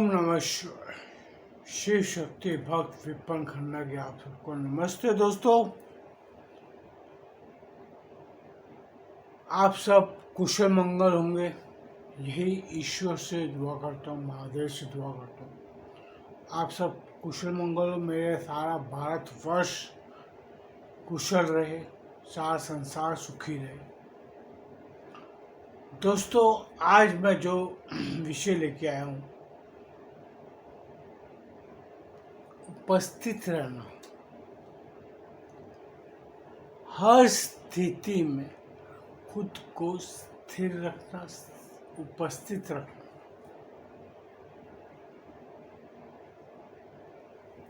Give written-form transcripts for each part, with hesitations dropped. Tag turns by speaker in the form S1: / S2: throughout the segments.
S1: ओम नमः शिवाय। शिव शक्ति भक्त विपन खन्ना की आप सबको नमस्ते दोस्तों। आप सब कुशल मंगल होंगे, यही ईश्वर से दुआ करता हूँ, महादेव से दुआ करता हूँ। आप सब कुशल मंगल हो, मेरे सारा भारतवर्ष कुशल रहे, सारा संसार सुखी रहे। दोस्तों, आज मैं जो विषय लेके आया हूँ, उपस्थित रहना। हर स्थिति में खुद को स्थिर रखना, उपस्थित रखना।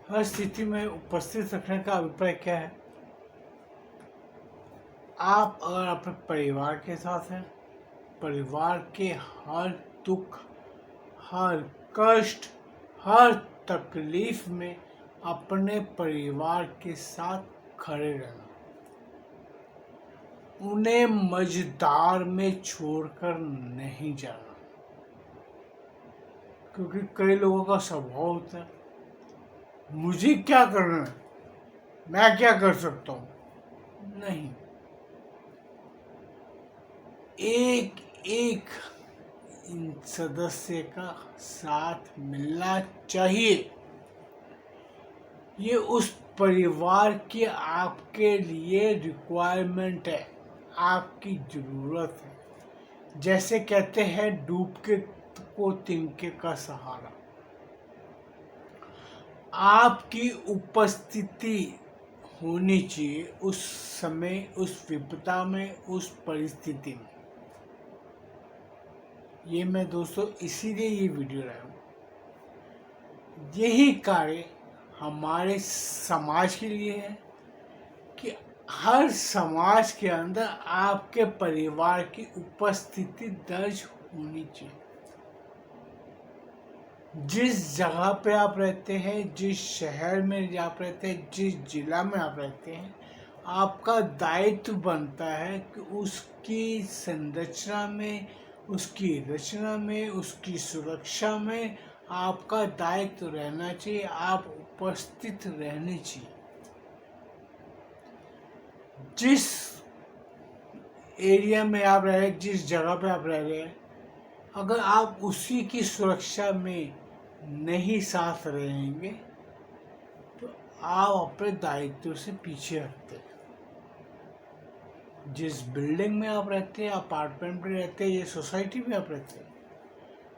S1: हर स्थिति में उपस्थित रखने का अभिप्राय क्या है? आप अगर अपने परिवार के साथ हैं, परिवार के हर दुख, हर कष्ट, हर तकलीफ में अपने परिवार के साथ खड़े रहना, उन्हें मझधार में छोड़कर नहीं जाना। क्योंकि कई लोगों का स्वभाव होता है, मुझे क्या करना है, मैं क्या कर सकता हूँ। नहीं, एक एक इन सदस्य का साथ मिलना चाहिए। ये उस परिवार की आपके लिए रिक्वायरमेंट है, आपकी जरूरत है। जैसे कहते हैं, डूब के को तिनके का सहारा। आपकी उपस्थिति होनी चाहिए उस समय, उस विपदा में, उस परिस्थिति में। ये मैं दोस्तों इसीलिए ये वीडियो लाया हूँ। यही कार्य हमारे समाज के लिए है कि हर समाज के अंदर आपके परिवार की उपस्थिति दर्ज होनी चाहिए। जिस जगह पे आप रहते हैं, जिस शहर में आप रहते हैं, जिस जिला में आप रहते हैं, आपका दायित्व बनता है कि उसकी संरचना में, उसकी रचना में, उसकी सुरक्षा में आपका दायित्व रहना चाहिए। आप उपस्थित रहने चाहिए। जिस एरिया में आप रह रहे, जिस जगह पे आप रह रहे हैं, अगर आप उसी की सुरक्षा में नहीं साथ रहेंगे तो आप अपने दायित्व से पीछे हटते हैं। जिस बिल्डिंग में आप रहते हैं, अपार्टमेंट में रहते हैं, ये सोसाइटी में आप रहते हैं,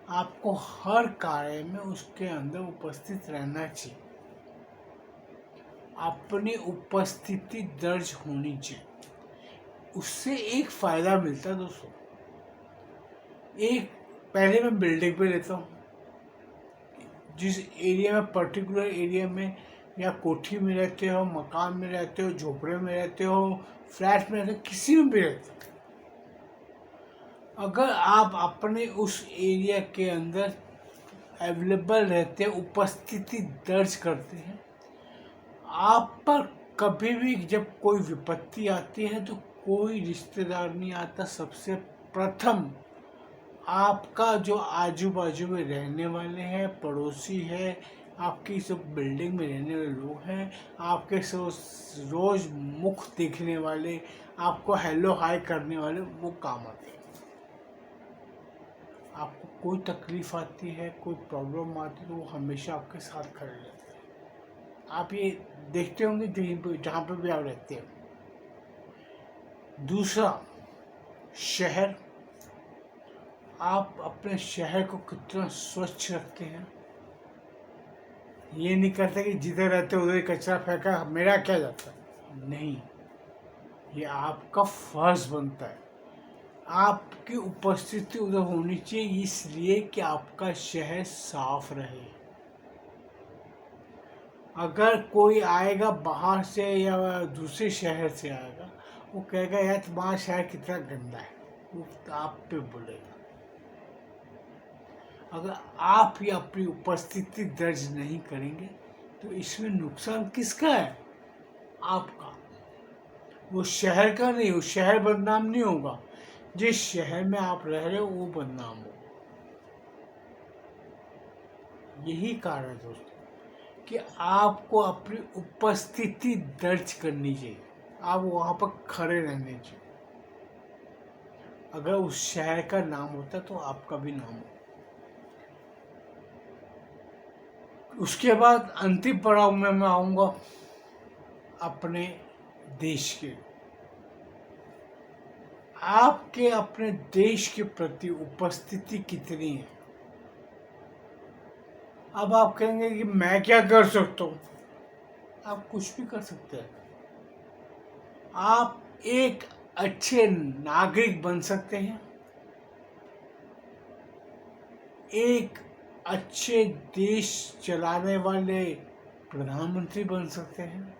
S1: आपको हर कार्य में उसके अंदर उपस्थित रहना चाहिए। अपनी उपस्थिति दर्ज होनी चाहिए। उससे एक फायदा मिलता है दोस्तों। एक, पहले मैं बिल्डिंग पे रहता हूँ, जिस एरिया में, पर्टिकुलर एरिया में, या कोठी में रहते हो, मकान में रहते हो, झोपड़े में रहते हो, फ्लैट में रहते हो, किसी में भी रहते हो, अगर आप अपने उस एरिया के अंदर अवेलेबल रहते हैं, उपस्थिति दर्ज करते हैं, आप पर कभी भी जब कोई विपत्ति आती है तो कोई रिश्तेदार नहीं आता। सबसे प्रथम आपका जो आजू बाजू में रहने वाले हैं, पड़ोसी है, आपकी सब बिल्डिंग में रहने वाले लोग हैं, आपके रोज मुख देखने वाले, आपको हेलो हाय करने वाले, वो काम आते हैं। आपको कोई तकलीफ आती है, कोई प्रॉब्लम आती है, तो वो हमेशा आपके साथ खड़े रहते हैं। आप ये देखते होंगे जहाँ पे भी आप रहते हैं। दूसरा, शहर। आप अपने शहर को कितना स्वच्छ रखते हैं। ये नहीं करते कि जिधर रहते उधर कचरा फेंका, मेरा क्या जाता है। नहीं, ये आपका फर्ज बनता है। आपकी उपस्थिति उधर होनी चाहिए, इसलिए कि आपका शहर साफ रहे। अगर कोई आएगा बाहर से या दूसरे शहर से आएगा, वो कहेगा यार तुम्हारा शहर कितना गंदा है, वो आप पे बोलेगा। अगर आप ही अपनी उपस्थिति दर्ज नहीं करेंगे तो इसमें नुकसान किसका है? आपका। वो शहर का नहीं, वो शहर बदनाम नहीं होगा, जिस शहर में आप रह रहे हो वो बदनाम हो। यही कारण है दोस्तों कि आपको अपनी उपस्थिति दर्ज करनी चाहिए। आप वहाँ पर खड़े रहने चाहिए। अगर उस शहर का नाम होता तो आपका भी नाम हो। उसके बाद अंतिम पड़ाव में मैं आऊँगा अपने देश के। आपके अपने देश के प्रति उपस्थिति कितनी है? अब आप कहेंगे कि मैं क्या कर सकता हूँ। आप कुछ भी कर सकते हैं। आप एक अच्छे नागरिक बन सकते हैं, एक अच्छे देश चलाने वाले प्रधानमंत्री बन सकते हैं,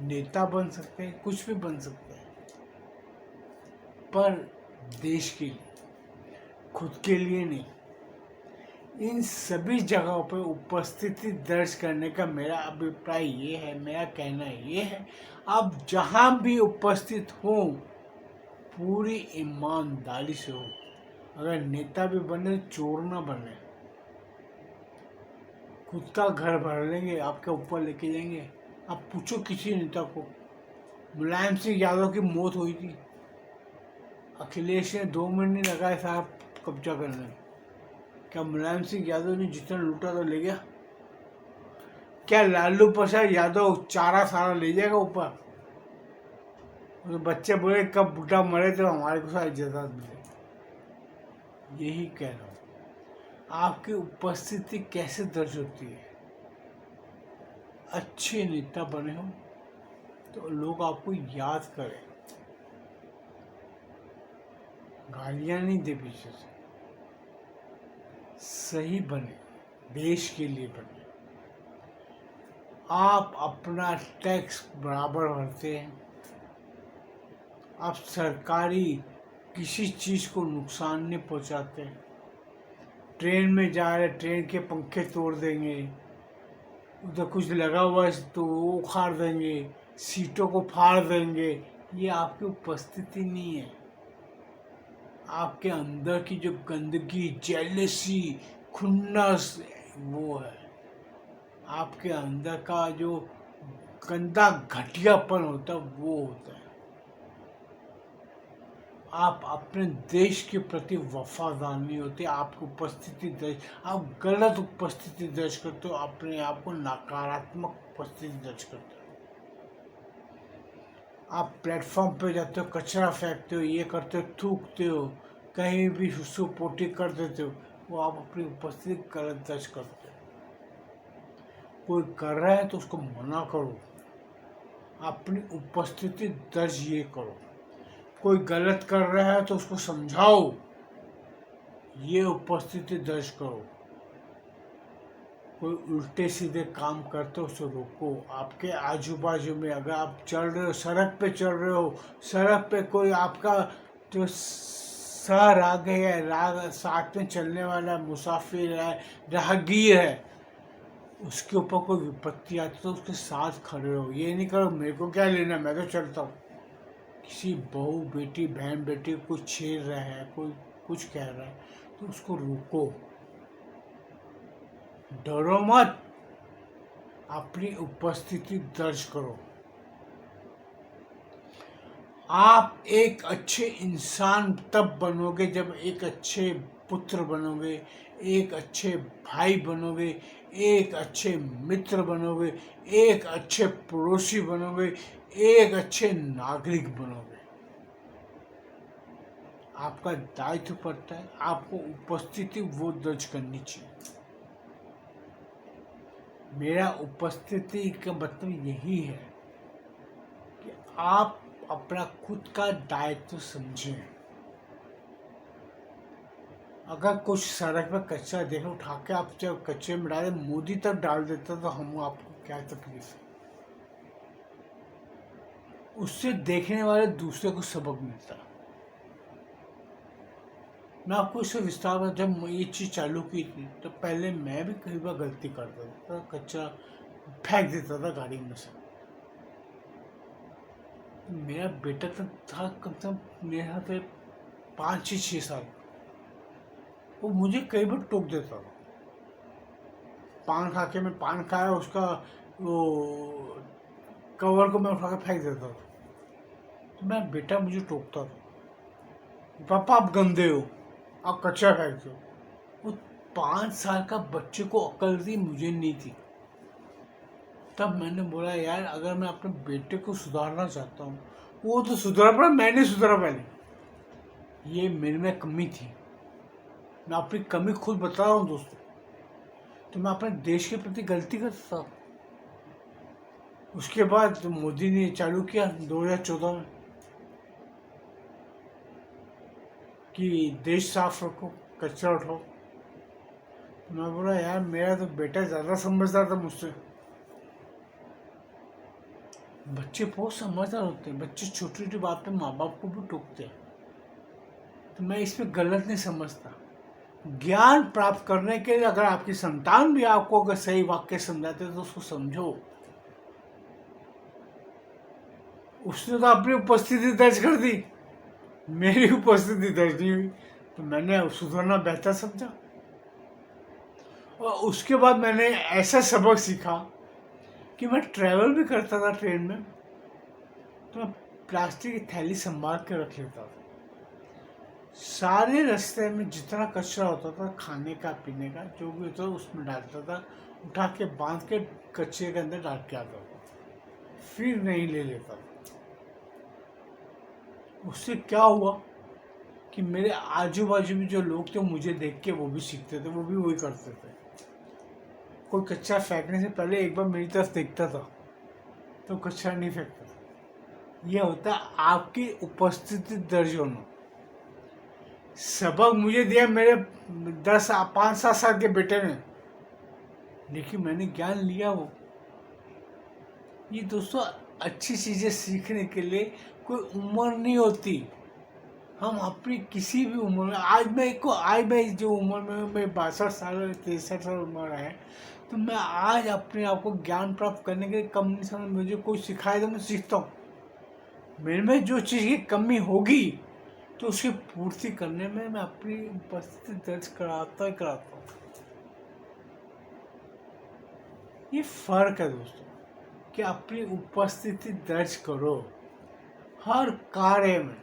S1: नेता बन सकते हैं, कुछ भी बन सकते हैं। पर देश के लिए, खुद के लिए नहीं। इन सभी जगहों पर उपस्थिति दर्ज करने का मेरा अभिप्राय ये है, मेरा कहना ये है, आप जहाँ भी उपस्थित हो पूरी ईमानदारी से हो। अगर नेता भी बने चोर ना बने। खुद का घर भर लेंगे, आपके ऊपर लेके जाएंगे। आप पूछो किसी नेता को, मुलायम सिंह यादव की मौत हुई थी, अखिलेश ने 2 महीने लगाए साहब कब्जा करने में। क्या मुलायम सिंह यादव ने जितना लूटा तो ले गया? क्या लालू प्रसाद यादव चारा सारा ले जाएगा ऊपर? तो बच्चे बोले कब बुढ़ा मरे तो हमारे को सारी जायदाद मिले। यही कह रहा हूँ, आपकी उपस्थिति कैसे दर्ज होती है? अच्छे नेता बने हो तो लोग आपको याद करें, गालियां नहीं दे पीछे से। सही बने, देश के लिए बने। आप अपना टैक्स बराबर भरते हैं। आप सरकारी किसी चीज को नुकसान नहीं पहुंचाते। ट्रेन में जा रहे, ट्रेन के पंखे तोड़ देंगे, उधर कुछ लगा हुआ है तो वो उखाड़ देंगे, सीटों को फाड़ देंगे। ये आपकी उपस्थिति नहीं है। आपके अंदर की जो गंदगी, जेलसी, खुन्नस, वो है। आपके अंदर का जो गंदा घटियापन होता है वो होता है। आप अपने देश के प्रति वफादार नहीं होते। आपकी उपस्थिति दर्ज, आप गलत उपस्थिति दर्ज करते हो, अपने आप को नकारात्मक उपस्थिति दर्ज करते हो। आप प्लेटफॉर्म पे जाते हो, कचरा फेंकते हो, ये करते हो, थूकते हो, कहीं भी सुसु पोटी कर देते हो, वो आप अपनी उपस्थिति गलत दर्ज करते हो। कोई कर रहा है तो उसको मना करो, अपनी उपस्थिति दर्ज ये करो। कोई गलत कर रहा है तो उसको समझाओ, ये उपस्थिति दर्ज करो। कोई उल्टे सीधे काम करते हो उसे रोको। आपके आजू बाजू में अगर आप चल रहे हो, सड़क पे चल रहे हो, सड़क पे कोई आपका जो सहरागी है, राग साथ में चलने वाला मुसाफिर है, राहगीर है, उसके ऊपर कोई विपत्ति आती तो उसके साथ खड़े हो। ये नहीं करो मेरे को क्या लेना, मैं तो चलता हूँ। किसी बहू बेटी, बहन बेटी कुछ छेड़ रहा है, कोई कुछ कह रहा है तो उसको रोको, डरो मत, अपनी उपस्थिति दर्ज करो। आप एक अच्छे इंसान तब बनोगे जब एक अच्छे पुत्र बनोगे, एक अच्छे भाई बनोगे, एक अच्छे मित्र बनोगे, एक अच्छे पड़ोसी बनोगे, एक अच्छे नागरिक बनोगे। आपका दायित्व पड़ता है, आपको उपस्थिति वो दर्ज करनी चाहिए। मेरा उपस्थिति का मतलब यही है कि आप अपना खुद का दायित्व समझें। अगर कुछ सड़क पर कचरा देखो, उठा के आप जब कचरे में डाले, मोदी तक डाल देता तो हम आपको क्या तकलीफ है? उससे देखने वाले दूसरे को सबक मिलता। मैं आपको इससे विस्तार में, जब ये चीज़ चालू की थी तो पहले मैं भी कई बार गलती करता था, कचरा फेंक देता था गाड़ी में से। मेरा बेटा तो था कम से कम मेरे हाथ में 5 से 6 साल, वो मुझे कई बार टोक देता था। पान खा के मैं पान खाया उसका वो कवर को मैं उठा के फेंक देता था। तो मैं बेटा मुझे टोकता था, पापा आप गंदे हो, आप कचरा फेंकते हो। वो 5 साल का बच्चे को अकल थी, मुझे नहीं थी। तब मैंने बोला यार अगर मैं अपने बेटे को सुधारना चाहता हूँ, वो तो सुधरा पड़ा, मैंने सुधरा पहले। ये मेरे में कमी थी, मैं अपनी कमी खुद बता रहा हूँ दोस्तों। तो मैं अपने देश के प्रति गलती करता था। उसके बाद तो मोदी ने चालू किया 2014 में कि देश साफ रखो, कचरा उठाओ। तो मैं बोला यार मेरा तो बेटा ज़्यादा समझदार था मुझसे। बच्चे बहुत समझदार होते हैं, बच्चे छोटी छोटी बात पे माँ बाप को भी टोकते हैं। तो मैं इसमें गलत नहीं समझता। ज्ञान प्राप्त करने के लिए अगर आपकी संतान भी आपको अगर सही वाक्य समझाते तो उसको समझो। उसने तो अपनी उपस्थिति दर्ज कर दी, मेरी उपस्थिति दर्ज नहीं हुई, तो मैंने सुधरना बेहतर समझा। और उसके बाद मैंने ऐसा सबक सीखा कि मैं ट्रैवल भी करता था ट्रेन में, तो मैं प्लास्टिक की थैली संभाल के रख लेता था। सारे रास्ते में जितना कचरा होता था, खाने का पीने का जो भी होता था, उसमें डालता था, उठा के बांध के कचरे के अंदर डाल के आता था, फिर नहीं ले लेता था। उससे क्या हुआ कि मेरे आजू बाजू में जो लोग थे मुझे देख के वो भी सीखते थे, वो भी वही करते थे। कोई कचरा फेंकने से पहले एक बार मेरी तरफ देखता था तो कचरा नहीं फेंकता था। यह होता है आपकी उपस्थिति दर्ज होना। सबक मुझे दिया मेरे 5-7 साल के बेटे ने, लेकिन मैंने ज्ञान लिया। वो ये दोस्तों अच्छी चीज़ें सीखने के लिए कोई उम्र नहीं होती। हम अपनी किसी भी उम्र में, आज मैं जो उम्र में मैं 62 साल 63 साल उम्र है, तो मैं आज अपने आप को ज्ञान प्राप्त करने के लिए कम नहीं समझ। मुझे कोई सिखाए तो मैं सीखता हूँ। मेरे में जो चीज़ की कमी होगी तो उसकी पूर्ति करने में मैं अपनी उपस्थिति दर्ज कराता ही कराता हूँ। ये फर्क है दोस्तों कि अपनी उपस्थिति दर्ज करो हर कार्य में।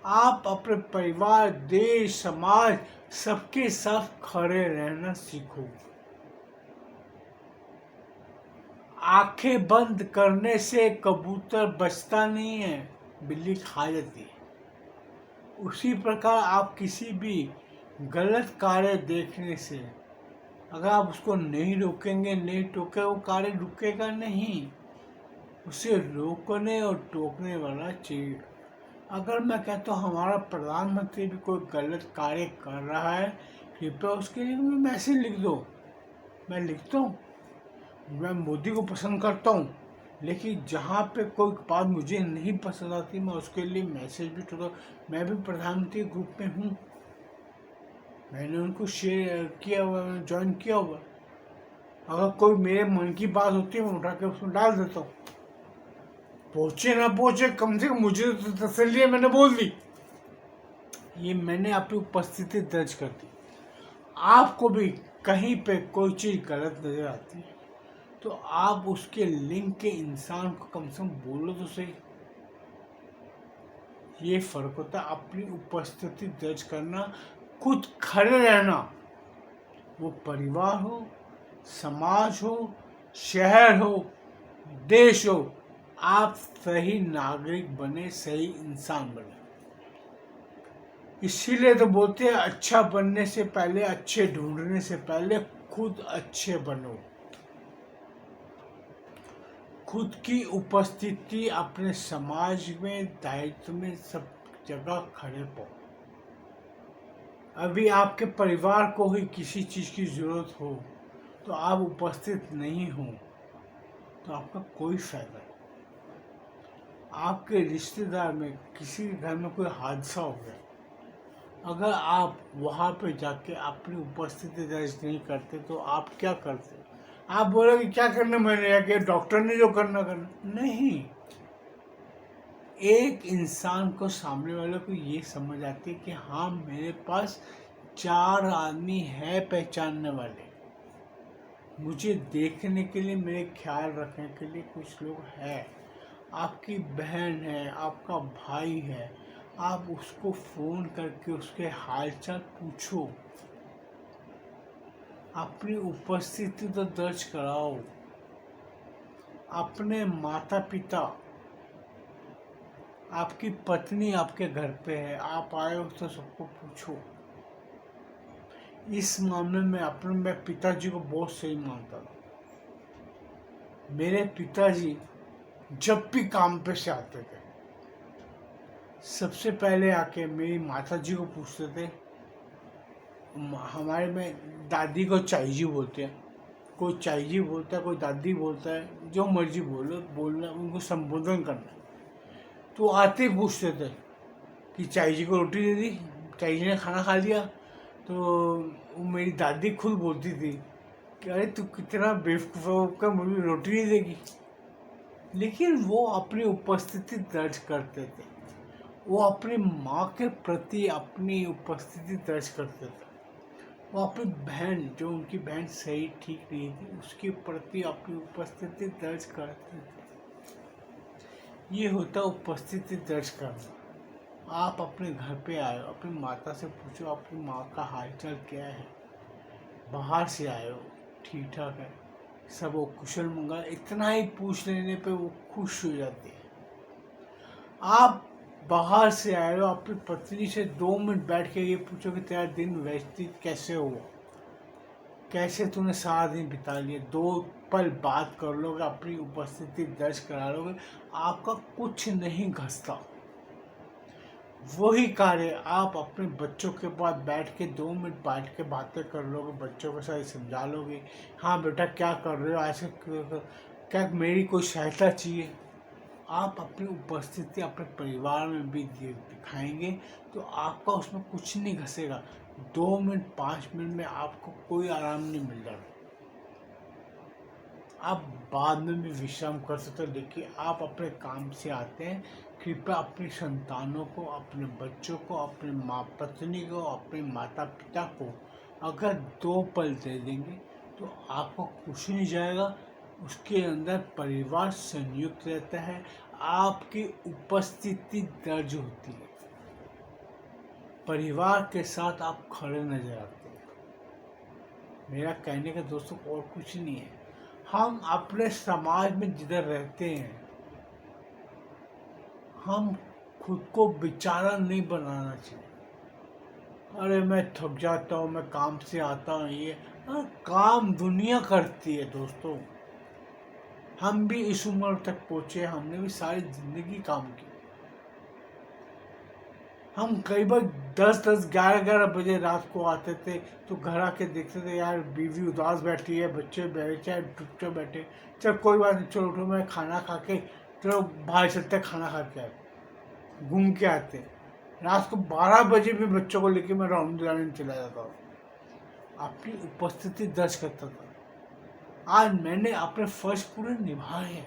S1: आप अपने परिवार, देश, समाज सबके साथ खड़े रहना सीखो। आंखें बंद करने से कबूतर बचता नहीं है, बिल्ली खा जाती है। उसी प्रकार आप किसी भी गलत कार्य देखने से अगर आप उसको नहीं रोकेंगे, नहीं टोके, वो कार्य रुकेगा नहीं। उसे रोकने और टोकने वाला चाहिए। अगर मैं कहता हूँ हमारा प्रधानमंत्री भी कोई गलत कार्य कर रहा है, कृपया उसके लिए मैं मैसेज लिख दो। मैं लिखता हूँ, मैं मोदी को पसंद करता हूँ, लेकिन जहाँ पे कोई बात मुझे नहीं पसंद आती मैं उसके लिए मैसेज भी छोड़ता हूँ। मैं भी प्रधानमंत्री ग्रुप में हूँ, मैंने उनको शेयर किया हुआ, ज्वाइन किया हुआ। अगर कोई मेरे मन की बात होती है मैं उठा के उसमें डाल देता हूँ। पहुँचे ना पहुँचे, कम से कम मुझे तो तसल्ली है, मैंने बोल दी। ये मैंने अपनी उपस्थिति दर्ज कर दी। आपको भी कहीं पे कोई चीज़ गलत नज़र आती है तो आप उसके लिंक के इंसान को कम से कम बोलो तो सही। ये फर्क होता है अपनी उपस्थिति दर्ज करना, खुद खड़े रहना। वो परिवार हो, समाज हो, शहर हो, देश हो, आप सही नागरिक बने, सही इंसान बने। इसीलिए तो बोलते हैं अच्छा बनने से पहले, अच्छे ढूंढने से पहले खुद अच्छे बनो। खुद की उपस्थिति अपने समाज में, दायित्व में, सब जगह खड़े पाओ। अभी आपके परिवार को ही किसी चीज़ की ज़रूरत हो तो आप उपस्थित नहीं हो तो आपका कोई फायदा नहीं। आपके रिश्तेदार में किसी के घर में कोई हादसा हो गया, अगर आप वहाँ पे जाके अपनी उपस्थिति दर्ज नहीं करते तो आप क्या करते? आप बोलोगे क्या करना, मैंने जाके डॉक्टर ने जो करना नहीं। एक इंसान को, सामने वाले को ये समझ आती है कि हाँ मेरे पास 4 आदमी है पहचानने वाले, मुझे देखने के लिए, मेरे ख्याल रखने के लिए कुछ लोग हैं। आपकी बहन है, आपका भाई है, आप उसको फ़ोन करके उसके हालचाल पूछो, अपनी उपस्थिति तो दर्ज कराओ। अपने माता पिता, आपकी पत्नी आपके घर पे है, आप आए हो तो सबको पूछो। इस मामले में मैं पिताजी को बहुत सही मानता था। मेरे पिताजी जब भी काम पे से आते थे, सबसे पहले आके मेरी माता जी को पूछते थे। हमारे में दादी को चाई जी बोलते हैं, कोई चाई जी बोलता है, कोई दादी बोलता है, जो मर्जी बोलो, बोलना, उनको संबोधन करना। तो आते ही पूछते थे कि चाई जी को रोटी दे दी, चाई जी ने खाना खा लिया। तो वो मेरी दादी खुद बोलती थी कि अरे तू कितना बेवकूफ़ का, मुझे रोटी नहीं देगी। लेकिन वो अपनी उपस्थिति दर्ज करते थे, वो अपनी माँ के प्रति अपनी उपस्थिति दर्ज करते थे। वो अपनी बहन, जो उनकी बहन सही ठीक नहीं थी, उसके प्रति अपनी उपस्थिति दर्ज करते थे। ये होता उपस्थिति दर्ज करना। आप अपने घर पे आए हो, अपनी माता से पूछो आपकी माँ का हालचाल क्या है। बाहर से आए हो, ठीक ठाक है, सब वो कुशल मंगल, इतना ही पूछ लेने पे वो खुश हो जाते हैं। आप बाहर से आए हो, अपनी पत्नी से 2 मिनट बैठ के ये पूछो कि तेरा दिन व्यतीत कैसे हुआ, कैसे तूने सारा दिन बिता लिया। 2 पल बात कर लोगे, अपनी उपस्थिति दर्ज करा लोगे, आपका कुछ नहीं घसता। वही कार्य आप अपने बच्चों के पास बैठ के 2 मिनट बैठ के बातें कर लोगे, बच्चों के साथ समझा लोगे, हाँ बेटा क्या कर रहे हो, ऐसे क्या मेरी कोई सहायता चाहिए। आप अपनी उपस्थिति अपने परिवार में भी दिखाएंगे तो आपका उसमें कुछ नहीं घसेगा। 2 मिनट 5 मिनट में आपको कोई आराम नहीं मिल रहा। आप बाद में भी विश्राम कर सकते हो। देखिए, आप अपने काम से आते हैं, कृपया अपनी संतानों को, अपने बच्चों को, अपने माँ पत्नी को, अपने माता पिता को अगर 2 पल दे देंगे तो आपको कुछ नहीं जाएगा। उसके अंदर परिवार संयुक्त रहता है, आपकी उपस्थिति दर्ज होती है, परिवार के साथ आप खड़े नजर आते हैं। मेरा कहने का दोस्तों और कुछ नहीं है। हम अपने समाज में जिधर रहते हैं, हम खुद को बेचारा नहीं बनाना चाहिए। अरे मैं थक जाता हूँ, मैं काम से आता हूँ, ये काम दुनिया करती है दोस्तों। हम भी इस उम्र तक पहुँचे, हमने भी सारी जिंदगी काम की। हम कई बार 10-10, 11-11 बजे रात को आते थे तो घर आके देखते थे यार बीवी उदास बैठी है, बच्चे बैठे चुपचाप बैठे, चल कोई बात नहीं, चलो उठो, मैं खाना खा के, चलो बाहर चलते खाना खा के आए, घूम के आते। रात को 12 बजे भी बच्चों को लेके मैं राउंड दिलाने चला जाता हूँ, अपनी उपस्थिति दर्ज करता था। आज मैंने अपने फर्ज पूरे निभाए हैं,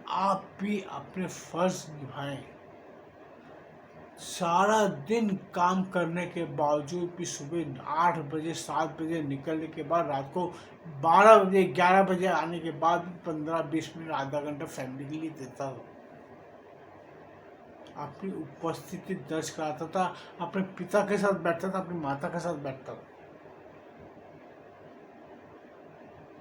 S1: आप भी अपने फर्ज निभाएं। सारा दिन काम करने के बावजूद भी सुबह 8 बजे 7 बजे निकलने के बाद रात को 12 बजे 11 बजे आने के बाद 15-20 मिनट आधा घंटा फैमिली के लिए देता हूँ। अपनी उपस्थिति दर्ज कराता था, अपने पिता के साथ बैठता था, अपनी माता के साथ बैठता था।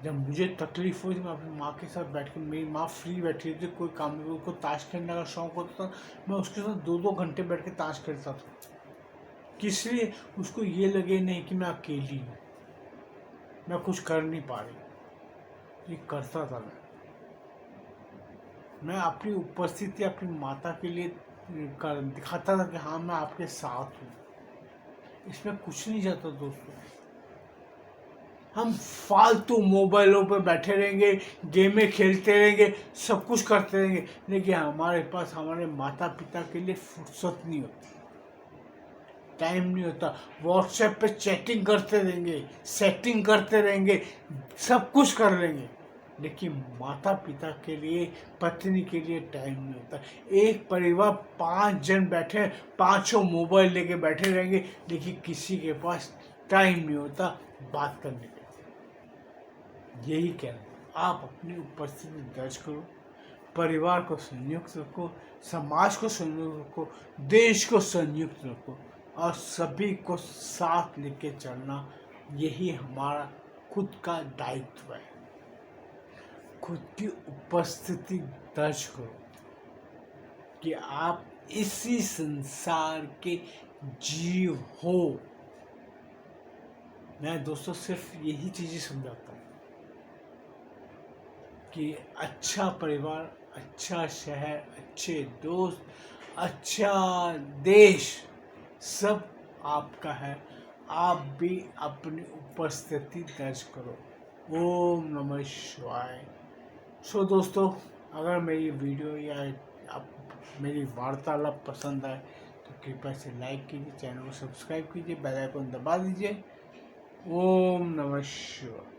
S1: जब मुझे तकलीफ हुई तो मैं अपनी माँ के साथ बैठ के, मेरी माँ फ्री बैठी थी, कोई काम नहीं, उसको ताश खेलने का शौक होता था, मैं उसके साथ 2-2 घंटे बैठ के ताश खेलता था। किस लिए? उसको ये लगे नहीं कि मैं अकेली हूँ, मैं कुछ कर नहीं पा रही। ये करता था मैं अपनी उपस्थिति अपनी माता के लिए दिखाता था कि हाँ मैं आपके साथ हूँ। इसमें कुछ नहीं जाता दोस्तों। हम फालतू मोबाइलों पे बैठे रहेंगे, गेमें खेलते रहेंगे, सब कुछ करते रहेंगे, लेकिन हमारे पास हमारे माता पिता के लिए फुर्सत नहीं होती, टाइम नहीं होता। व्हाट्सएप पे चैटिंग करते रहेंगे, सेटिंग करते रहेंगे, सब कुछ कर लेंगे, लेकिन माता पिता के लिए, पत्नी के लिए टाइम नहीं होता। एक परिवार 5 जन बैठे, 5 मोबाइल लेके बैठे रहेंगे, लेकिन किसी के पास टाइम नहीं होता बात करने के। यही कहना, आप अपनी उपस्थिति दर्ज करो, परिवार को संयुक्त रखो, समाज को संयुक्त रखो, देश को संयुक्त रखो और सभी को साथ लेके चलना, यही हमारा खुद का दायित्व है। खुद की उपस्थिति दर्ज करो कि आप इसी संसार के जीव हो। मैं दोस्तों सिर्फ यही चीज़ें समझाता हूँ कि अच्छा परिवार, अच्छा शहर, अच्छे दोस्त, अच्छा देश सब आपका है। आप भी अपनी उपस्थिति दर्ज करो। ओम नमः शिवाय। सो दोस्तों, अगर मेरी वीडियो या आप मेरी वार्तालाप पसंद आए तो कृपया से लाइक कीजिए, चैनल को सब्सक्राइब कीजिए, बेल आइकन दबा दीजिए। ओम नमः शिवाय।